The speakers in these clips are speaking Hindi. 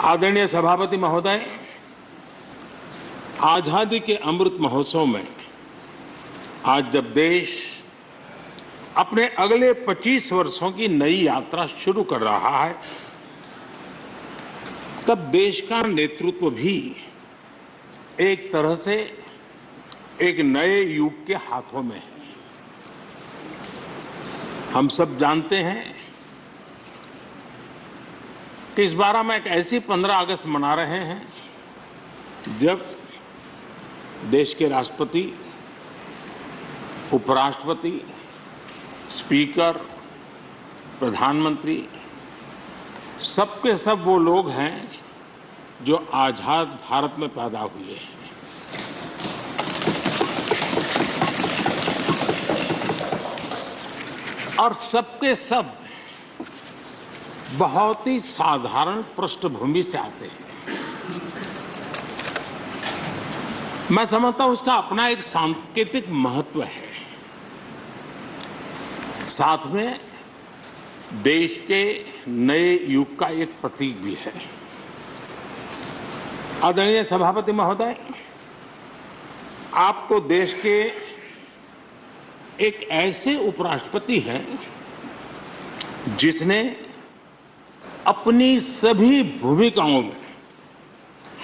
आदरणीय सभापति महोदय, आजादी के अमृत महोत्सव में आज जब देश अपने अगले 25 वर्षों की नई यात्रा शुरू कर रहा है, तब देश का नेतृत्व भी एक तरह से एक नए युग के हाथों में है। हम सब जानते हैं कि इस बार हम एक ऐसी 15 अगस्त मना रहे हैं जब देश के राष्ट्रपति, उपराष्ट्रपति, स्पीकर, प्रधानमंत्री सबके सब वो लोग हैं जो आजाद भारत में पैदा हुए हैं। और सबके सब बहुत ही साधारण पृष्ठभूमि से आते हैं। मैं समझता हूं उसका अपना एक सांकेतिक महत्व है, साथ में देश के नए युग का एक प्रतीक भी है। आदरणीय सभापति महोदय, आप तो देश के एक ऐसे उपराष्ट्रपति हैं जिसने अपनी सभी भूमिकाओं में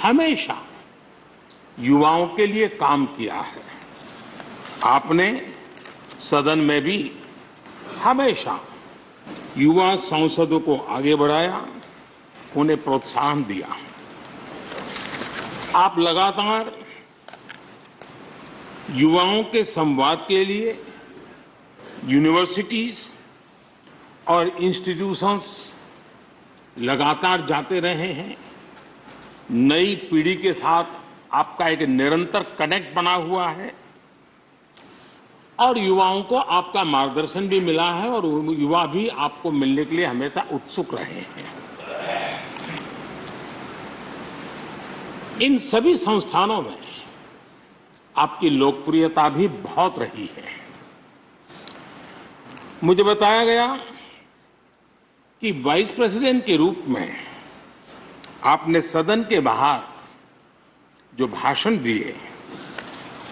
हमेशा युवाओं के लिए काम किया है। आपने सदन में भी हमेशा युवा सांसदों को आगे बढ़ाया, उन्हें प्रोत्साहन दिया। आप लगातार युवाओं के संवाद के लिए यूनिवर्सिटीज और इंस्टीट्यूशंस लगातार जाते रहे हैं। नई पीढ़ी के साथ आपका एक निरंतर कनेक्ट बना हुआ है और युवाओं को आपका मार्गदर्शन भी मिला है और युवा भी आपको मिलने के लिए हमेशा उत्सुक रहे हैं। इन सभी संस्थानों में आपकी लोकप्रियता भी बहुत रही है। मुझे बताया गया कि वाइस प्रेसिडेंट के रूप में आपने सदन के बाहर जो भाषण दिए,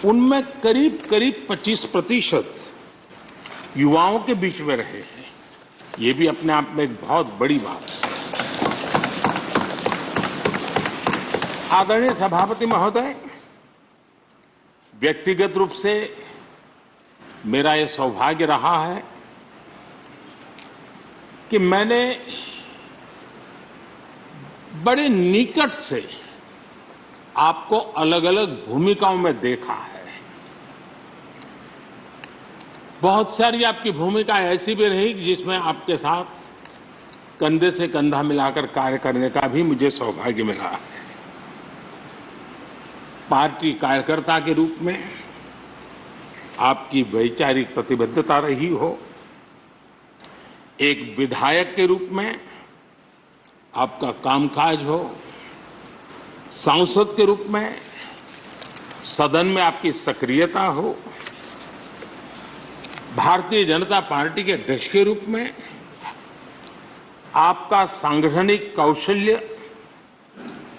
उनमें करीब करीब 25% युवाओं के बीच में रहे हैं। ये भी अपने आप में एक बहुत बड़ी बात है। आदरणीय सभापति महोदय, व्यक्तिगत रूप से मेरा यह सौभाग्य रहा है कि मैंने बड़े निकट से आपको अलग अलग भूमिकाओं में देखा है। बहुत सारी आपकी भूमिका ऐसी भी रही जिसमें आपके साथ कंधे से कंधा मिलाकर कार्य करने का भी मुझे सौभाग्य मिला है। पार्टी कार्यकर्ता के रूप में आपकी वैचारिक प्रतिबद्धता रही हो, एक विधायक के रूप में आपका कामकाज हो, सांसद के रूप में सदन में आपकी सक्रियता हो, भारतीय जनता पार्टी के अध्यक्ष के रूप में आपका सांगठनिक कौशल्य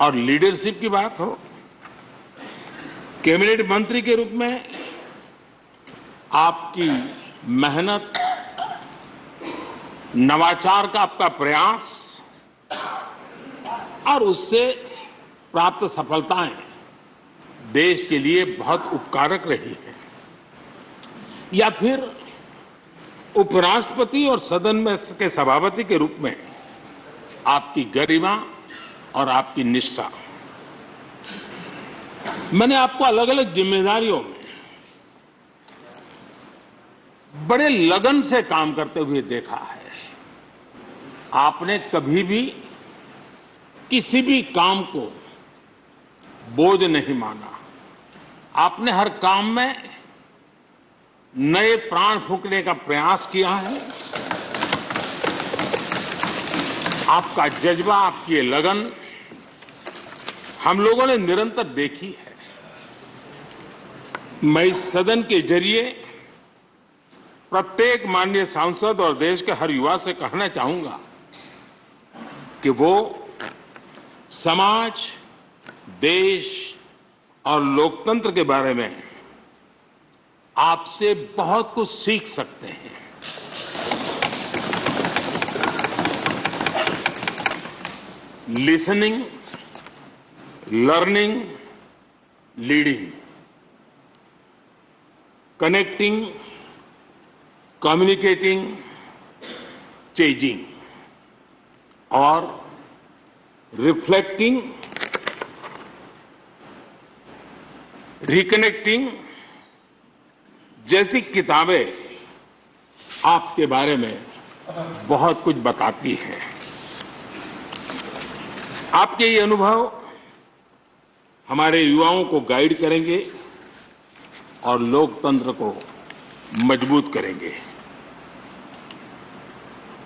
और लीडरशिप की बात हो, कैबिनेट मंत्री के रूप में आपकी मेहनत, नवाचार का आपका प्रयास और उससे प्राप्त सफलताएं देश के लिए बहुत उपकारक रही है, या फिर उपराष्ट्रपति और सदन में के सभापति के रूप में आपकी गरिमा और आपकी निष्ठा। मैंने आपको अलग अलग जिम्मेदारियों में बड़े लगन से काम करते हुए देखा है। आपने कभी भी किसी भी काम को बोझ नहीं माना। आपने हर काम में नए प्राण फूंकने का प्रयास किया है। आपका जज्बा, आपकी ये लगन हम लोगों ने निरंतर देखी है। मैं इस सदन के जरिए प्रत्येक माननीय सांसद और देश के हर युवा से कहना चाहूंगा कि वो समाज, देश और लोकतंत्र के बारे में आपसे बहुत कुछ सीख सकते हैं। Listening, learning, leading, connecting, communicating, changing और रिफ्लेक्टिंग, रिकनेक्टिंग जैसी किताबें आपके बारे में बहुत कुछ बताती हैं। आपके ये अनुभव हमारे युवाओं को गाइड करेंगे और लोकतंत्र को मजबूत करेंगे।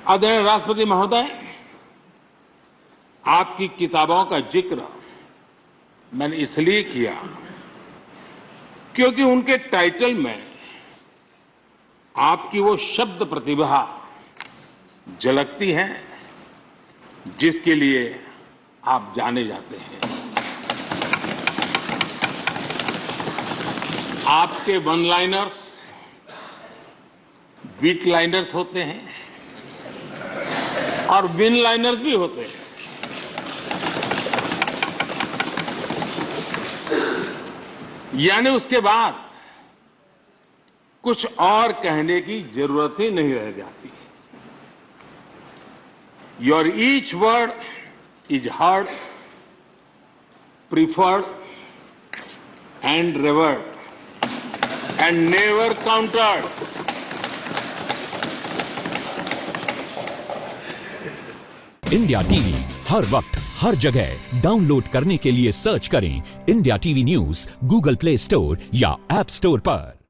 आदरणीय राष्ट्रपति महोदय, आपकी किताबों का जिक्र मैंने इसलिए किया क्योंकि उनके टाइटल में आपकी वो शब्द प्रतिभा झलकती है जिसके लिए आप जाने जाते हैं। आपके वन लाइनर्स, बीट लाइनर्स होते हैं और विन लाइनर्स भी होते हैं। यानी उसके बाद कुछ और कहने की जरूरत ही नहीं रह जाती। Your each word is heard, preferred and revered and never countered. India TV हर वक्त हर जगह डाउनलोड करने के लिए सर्च करें India TV news Google Play Store या ऐप स्टोर पर।